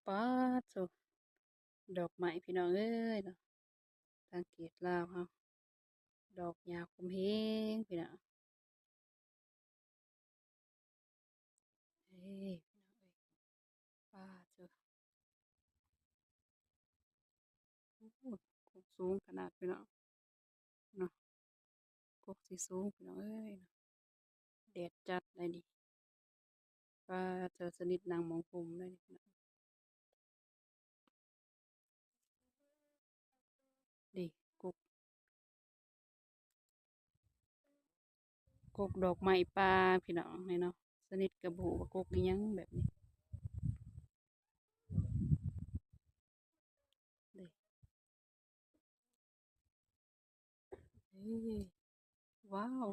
ป๊าดโถดอกไม้พี่น้องเอ้ยเนาะทางเขตลาวเฮาดอกยาวคมแฮงพี่น้องเอ้พี่น้องเอ้ยป๊าดโถโอ้โฮกกสูงขนาดพี่น้องเนาะกกสิสูงพี่น้องเอ้ยเนาะแดดจัดเลยนี่ป๊าดเธอสนิทนั่งหมองผมเลยนี่พี่น้องนี่กกกกดอกไม้ป่าพี่น้องนี่เนาะสนิทก็บ่ฮู้ว่ากกอิหยังแบบนี้นี่เอ้ว้าว